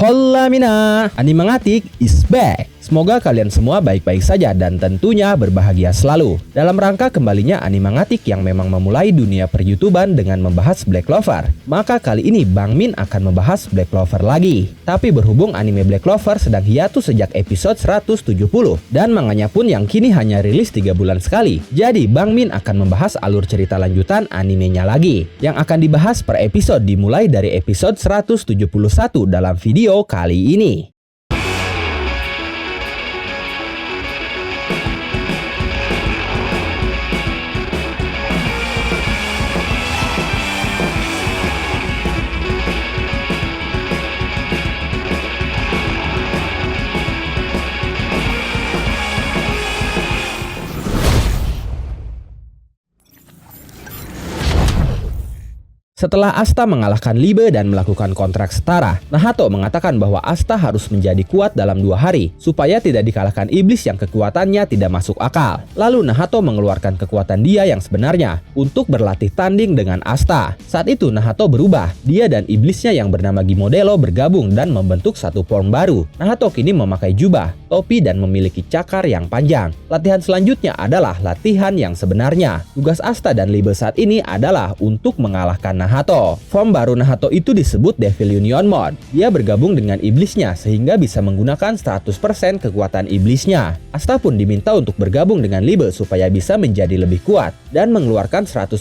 Hola Mina, Anime Ngatik is back. Semoga kalian semua baik-baik saja dan tentunya berbahagia selalu. Dalam rangka kembalinya Anime Ngatik yang memang memulai dunia per-YouTuban dengan membahas Black Clover, maka kali ini Bang Min akan membahas Black Clover lagi. Tapi berhubung anime Black Clover sedang hiatus sejak episode 170 dan manganya pun yang kini hanya rilis 3 bulan sekali, jadi Bang Min akan membahas alur cerita lanjutan animenya lagi yang akan dibahas per episode dimulai dari episode 171 dalam video kali ini. Setelah Asta mengalahkan Libe dan melakukan kontrak setara, Nahato mengatakan bahwa Asta harus menjadi kuat dalam 2 hari supaya tidak dikalahkan iblis yang kekuatannya tidak masuk akal. Lalu Nahato mengeluarkan kekuatan dia yang sebenarnya untuk berlatih tanding dengan Asta. Saat itu Nahato berubah, dia dan iblisnya yang bernama Gimodelo bergabung dan membentuk satu form baru. Nahato kini memakai jubah, topi dan memiliki cakar yang panjang. Latihan selanjutnya adalah latihan yang sebenarnya. Tugas Asta dan Libe saat ini adalah untuk mengalahkan Nahato. Form baru Nahato itu disebut Devil Union Mode. Dia bergabung dengan iblisnya sehingga bisa menggunakan 100% kekuatan iblisnya. Asta pun diminta untuk bergabung dengan Libe supaya bisa menjadi lebih kuat dan mengeluarkan 100%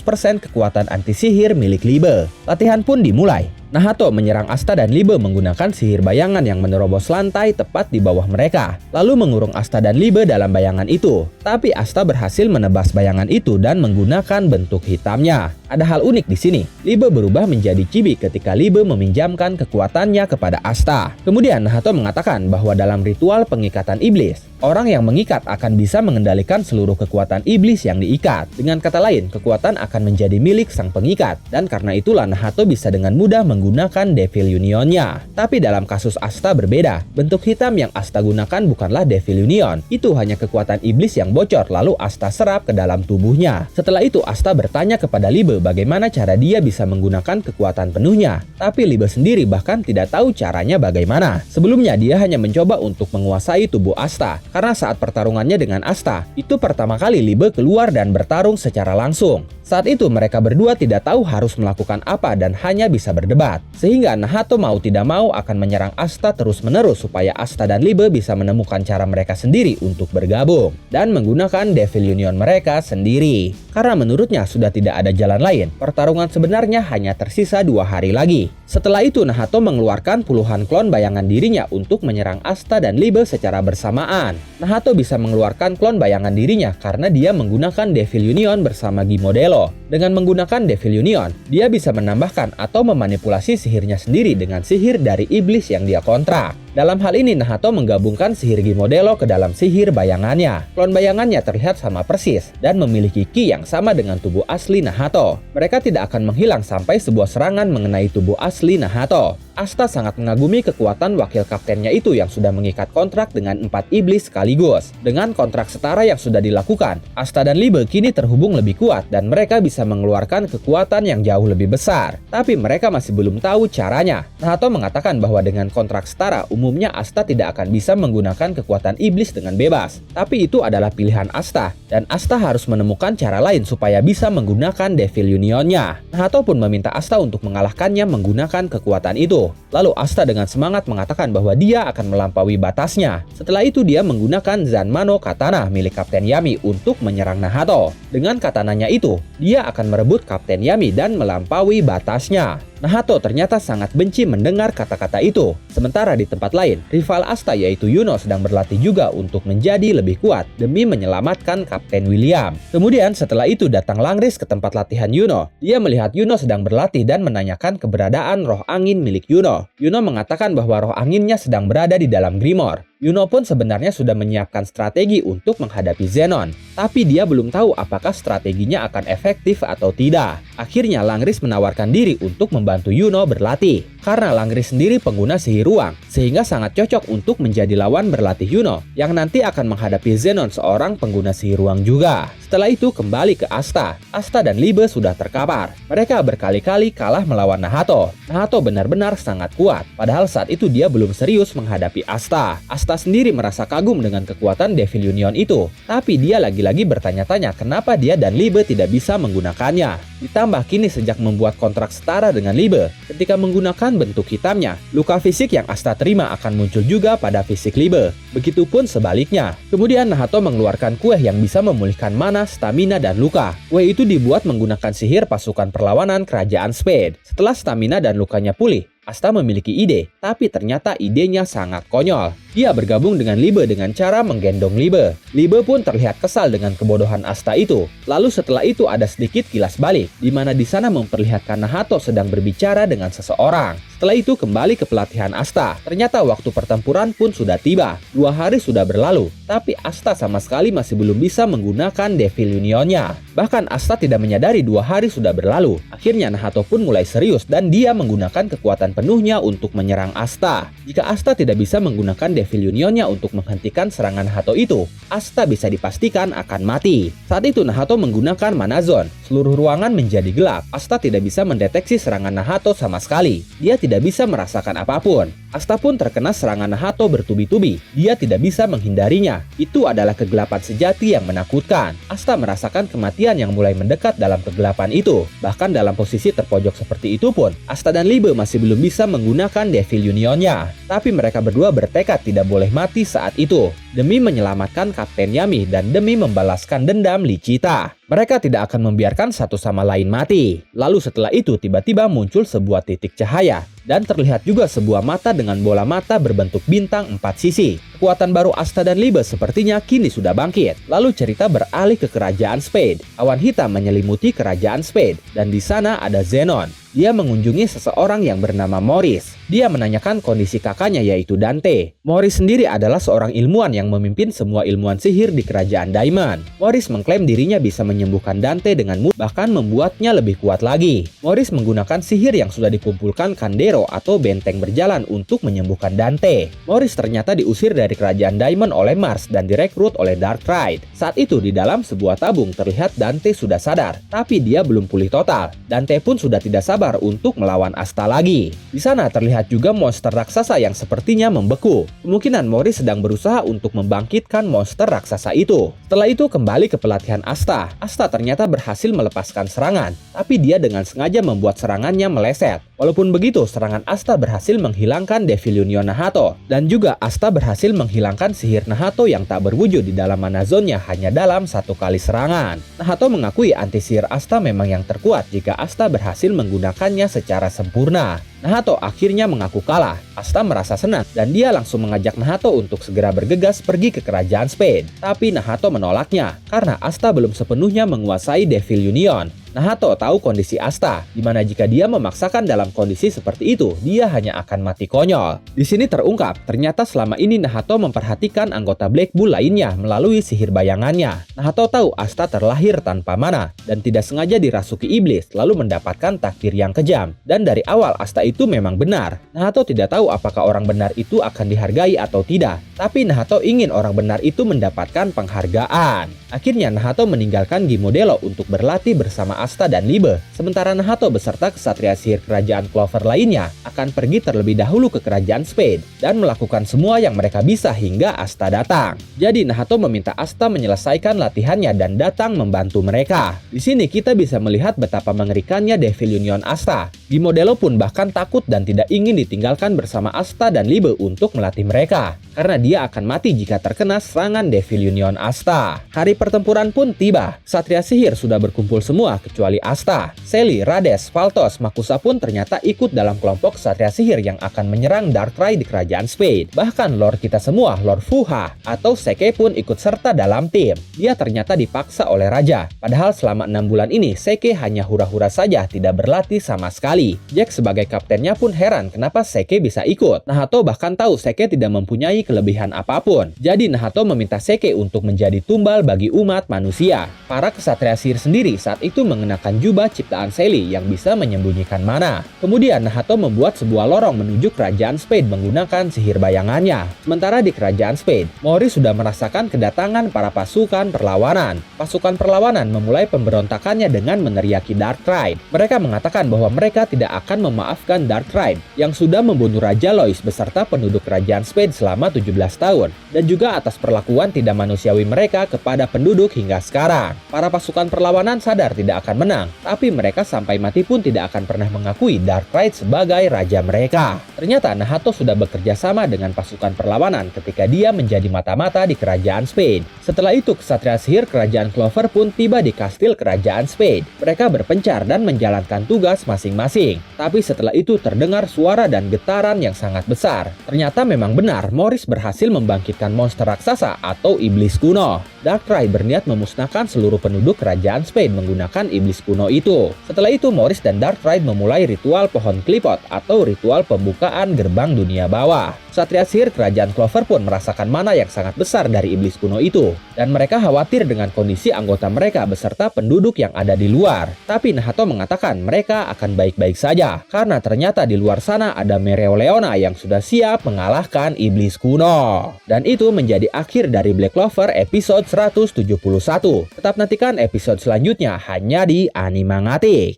kekuatan anti sihir milik Libe. Latihan pun dimulai. Nahato menyerang Asta dan Libe menggunakan sihir bayangan yang menerobos lantai tepat di bawah mereka, lalu mengurung Asta dan Libe dalam bayangan itu. Tapi Asta berhasil menebas bayangan itu dan menggunakan bentuk hitamnya. Ada hal unik di sini. Libe berubah menjadi chibi ketika Libe meminjamkan kekuatannya kepada Asta. Kemudian Nahato mengatakan bahwa dalam ritual pengikatan iblis, orang yang mengikat akan bisa mengendalikan seluruh kekuatan iblis yang diikat. Dengan kata lain, kekuatan akan menjadi milik sang pengikat. Dan karena itulah Nahato bisa dengan mudah menggunakan Devil Union-nya. Tapi dalam kasus Asta berbeda. Bentuk hitam yang Asta gunakan bukanlah Devil Union. Itu hanya kekuatan iblis yang bocor lalu Asta serap ke dalam tubuhnya. Setelah itu Asta bertanya kepada Libe bagaimana cara dia bisa menggunakan kekuatan penuhnya. Tapi Libe sendiri bahkan tidak tahu caranya bagaimana. Sebelumnya dia hanya mencoba untuk menguasai tubuh Asta. Karena saat pertarungannya dengan Asta, itu pertama kali Libe keluar dan bertarung secara langsung. Saat itu mereka berdua tidak tahu harus melakukan apa dan hanya bisa berdebat. Sehingga Nahato mau tidak mau akan menyerang Asta terus-menerus supaya Asta dan Libe bisa menemukan cara mereka sendiri untuk bergabung dan menggunakan Devil Union mereka sendiri. Karena menurutnya sudah tidak ada jalan lain, pertarungan sebenarnya hanya tersisa 2 hari lagi. Setelah itu Nahato mengeluarkan puluhan klon bayangan dirinya untuk menyerang Asta dan Libe secara bersamaan. Nahato bisa mengeluarkan klon bayangan dirinya karena dia menggunakan Devil Union bersama Gimodelo. Dengan menggunakan Devil Union, dia bisa menambahkan atau memanipulasi sihirnya sendiri dengan sihir dari iblis yang dia kontrak. Dalam hal ini Nahato menggabungkan sihir Gimodelo ke dalam sihir bayangannya. Klon bayangannya terlihat sama persis dan memiliki ki yang sama dengan tubuh asli Nahato. Mereka tidak akan menghilang sampai sebuah serangan mengenai tubuh asli Nahato. Asta sangat mengagumi kekuatan wakil kaptennya itu yang sudah mengikat kontrak dengan 4 iblis sekaligus. Dengan kontrak setara yang sudah dilakukan, Asta dan Libe kini terhubung lebih kuat dan mereka bisa mengeluarkan kekuatan yang jauh lebih besar. Tapi mereka masih belum tahu caranya. Nahato mengatakan bahwa dengan kontrak setara, umumnya Asta tidak akan bisa menggunakan kekuatan iblis dengan bebas. Tapi itu adalah pilihan Asta, dan Asta harus menemukan cara lain supaya bisa menggunakan Devil Union-nya. Nahato pun meminta Asta untuk mengalahkannya menggunakan kekuatan itu. Lalu Asta dengan semangat mengatakan bahwa dia akan melampaui batasnya. Setelah itu dia menggunakan Zanmano Katana milik Kapten Yami untuk menyerang Nahato. Dengan katananya itu, dia akan merebut Kapten Yami dan melampaui batasnya. Nahato ternyata sangat benci mendengar kata-kata itu. Sementara di tempat lain, rival Asta yaitu Yuno sedang berlatih juga untuk menjadi lebih kuat demi menyelamatkan Kapten William. Kemudian setelah itu datang Langris ke tempat latihan Yuno. Dia melihat Yuno sedang berlatih dan menanyakan keberadaan roh angin milik Yuno. Yuno mengatakan bahwa roh anginnya sedang berada di dalam Grimoire. Yuno pun sebenarnya sudah menyiapkan strategi untuk menghadapi Zenon, tapi dia belum tahu apakah strateginya akan efektif atau tidak. Akhirnya Langris menawarkan diri untuk membantu Yuno berlatih. karena Langri sendiri pengguna sihir ruang, sehingga sangat cocok untuk menjadi lawan berlatih Yuno, yang nanti akan menghadapi Zenon, seorang pengguna sihir ruang juga. Setelah itu kembali ke Asta. Asta dan Libe sudah terkapar. Mereka berkali-kali kalah melawan Nahato. Nahato benar-benar sangat kuat, padahal saat itu dia belum serius menghadapi Asta. Asta sendiri merasa kagum dengan kekuatan Devil Union itu, tapi dia lagi-lagi bertanya-tanya kenapa dia dan Libe tidak bisa menggunakannya. Ditambah kini sejak membuat kontrak setara dengan Libe, ketika menggunakan bentuk hitamnya, luka fisik yang Asta terima akan muncul juga pada fisik Libe. Begitupun sebaliknya. Kemudian Nahato mengeluarkan kue yang bisa memulihkan mana, stamina, dan luka. Kue itu dibuat menggunakan sihir pasukan perlawanan kerajaan Spade. Setelah stamina dan lukanya pulih, Asta memiliki ide, tapi ternyata idenya sangat konyol. Dia bergabung dengan Libe dengan cara menggendong Libe. Libe pun terlihat kesal dengan kebodohan Asta itu. Lalu setelah itu ada sedikit kilas balik, di mana di sana memperlihatkan Nahato sedang berbicara dengan seseorang. Setelah itu kembali ke pelatihan Asta. Ternyata waktu pertempuran pun sudah tiba. 2 hari sudah berlalu, tapi Asta sama sekali masih belum bisa menggunakan Devil Unionnya. Bahkan Asta tidak menyadari 2 hari sudah berlalu. Akhirnya Nahato pun mulai serius dan dia menggunakan kekuatan penuhnya untuk menyerang Asta. Jika Asta tidak bisa menggunakan Devil Unionnya untuk menghentikan serangan Nahato itu, Asta bisa dipastikan akan mati. Saat itu Nahato menggunakan Mana Zone. Seluruh ruangan menjadi gelap. Asta tidak bisa mendeteksi serangan Nahato sama sekali. Dia tidak bisa merasakan apapun. Asta pun terkena serangan Nahato bertubi-tubi. Dia tidak bisa menghindarinya. Itu adalah kegelapan sejati yang menakutkan. Asta merasakan kematian yang mulai mendekat dalam kegelapan itu. Bahkan dalam posisi terpojok seperti itu pun, Asta dan Libe masih belum bisa menggunakan Devil Unionnya. Tapi mereka berdua bertekad tidak boleh mati saat itu, demi menyelamatkan Kapten Yami dan demi membalaskan dendam Lichita. Mereka tidak akan membiarkan satu sama lain mati. Lalu setelah itu tiba-tiba muncul sebuah titik cahaya, dan terlihat juga sebuah mata dengan bola mata berbentuk bintang 4 sisi. Kekuatan baru Asta dan Libe sepertinya kini sudah bangkit. Lalu cerita beralih ke kerajaan Spade. Awan hitam menyelimuti kerajaan Spade, dan di sana ada Zenon. Dia mengunjungi seseorang yang bernama Morris. Dia menanyakan kondisi kakaknya yaitu Dante. Morris sendiri adalah seorang ilmuwan yang memimpin semua ilmuwan sihir di kerajaan Diamond. Morris mengklaim dirinya bisa menyembuhkan Dante dengan mudah, bahkan membuatnya lebih kuat lagi. Morris menggunakan sihir yang sudah dikumpulkan Kandero atau benteng berjalan untuk menyembuhkan Dante. Morris ternyata diusir dari kerajaan Diamond oleh Mars dan direkrut oleh Darkrai. Saat itu di dalam sebuah tabung terlihat Dante sudah sadar, tapi dia belum pulih total. Dante pun sudah tidak sabar untuk melawan Asta lagi. Di sana terlihat juga monster raksasa yang sepertinya membeku. Kemungkinan Morris sedang berusaha untuk membangkitkan monster raksasa itu. Setelah itu kembali ke pelatihan Asta. Asta ternyata berhasil melepaskan serangan, tapi dia dengan sengaja membuat serangannya meleset. Walaupun begitu, serangan Asta berhasil menghilangkan Devil Union Nahato, dan juga Asta berhasil menghilangkan sihir Nahato yang tak berwujud di dalam Mana Zone-nya hanya dalam 1 kali serangan. Nahato mengakui anti-sihir Asta memang yang terkuat jika Asta berhasil menggunakannya secara sempurna. Nahato akhirnya mengaku kalah. Asta merasa senang dan dia langsung mengajak Nahato untuk segera bergegas pergi ke kerajaan Spade. Tapi Nahato menolaknya karena Asta belum sepenuhnya menguasai Devil Union. Nahato tahu kondisi Asta, di mana jika dia memaksakan dalam kondisi seperti itu, dia hanya akan mati konyol. Di sini terungkap, ternyata selama ini Nahato memperhatikan anggota Black Bull lainnya melalui sihir bayangannya. Nahato tahu Asta terlahir tanpa mana dan tidak sengaja dirasuki iblis, lalu mendapatkan takdir yang kejam. Dan dari awal Asta itu memang benar. Nahato tidak tahu apakah orang benar itu akan dihargai atau tidak, tapi Nahato ingin orang benar itu mendapatkan penghargaan. Akhirnya Nahato meninggalkan Gimodelo untuk berlatih bersama Asta dan Libe, sementara Nahato beserta kesatria sihir kerajaan Clover lainnya akan pergi terlebih dahulu ke kerajaan Spade dan melakukan semua yang mereka bisa hingga Asta datang. Jadi Nahato meminta Asta menyelesaikan latihannya dan datang membantu mereka. Di sini kita bisa melihat betapa mengerikannya Devil Union Asta. Gimodelo pun bahkan takut dan tidak ingin ditinggalkan bersama Asta dan Libe untuk melatih mereka, karena dia akan mati jika terkena serangan Devil Union Asta. Hari pertempuran pun tiba. Satria sihir sudah berkumpul semua kecuali Asta. Sally, Rades, Faltos, Makusa pun ternyata ikut dalam kelompok satria sihir yang akan menyerang Darkrai di kerajaan Spade. Bahkan Lord kita semua, Lord Fuha atau Seke pun ikut serta dalam tim. Dia ternyata dipaksa oleh raja. Padahal selama 6 bulan ini Seke hanya hura-hura saja, tidak berlatih sama sekali. Jack sebagai kaptennya pun heran kenapa Seke bisa ikut. Nahato bahkan tahu Seke tidak mempunyai memiliki kelebihan apapun. Jadi Nahato meminta Seke untuk menjadi tumbal bagi umat manusia. Para kesatria sihir sendiri saat itu mengenakan jubah ciptaan Selly yang bisa menyembunyikan mana. Kemudian Nahato membuat sebuah lorong menuju kerajaan Spade menggunakan sihir bayangannya. Sementara di kerajaan Spade, Mori sudah merasakan kedatangan para pasukan perlawanan. Pasukan perlawanan memulai pemberontakannya dengan meneriaki Darkrai. Mereka mengatakan bahwa mereka tidak akan memaafkan Darkrai yang sudah membunuh Raja Lois beserta penduduk kerajaan Spade selama 17 tahun dan juga atas perlakuan tidak manusiawi mereka kepada penduduk hingga sekarang. Para pasukan perlawanan sadar tidak akan menang, tapi mereka sampai mati pun tidak akan pernah mengakui Darkrai sebagai raja mereka. Ternyata Nahato sudah bekerja sama dengan pasukan perlawanan ketika dia menjadi mata-mata di kerajaan Spade. Setelah itu kesatria sihir kerajaan Clover pun tiba di kastil kerajaan Spade. Mereka berpencar dan menjalankan tugas masing-masing. Tapi setelah itu terdengar suara dan getaran yang sangat besar. Ternyata memang benar Morris berhasil membangkitkan monster raksasa atau iblis kuno. Darkrai berniat memusnahkan seluruh penduduk kerajaan Spade menggunakan iblis kuno itu. Setelah itu Morris dan Darkrai memulai ritual pohon klipot atau ritual pembukaan gerbang dunia bawah. Satria sihir kerajaan Clover pun merasakan mana yang sangat besar dari iblis kuno itu. Dan mereka khawatir dengan kondisi anggota mereka beserta penduduk yang ada di luar. Tapi Nahato mengatakan mereka akan baik-baik saja. Karena ternyata di luar sana ada Mereoleona yang sudah siap mengalahkan iblis kuno. Dan itu menjadi akhir dari Black Clover episode 171. Tetap nantikan episode selanjutnya hanya di Animangatik.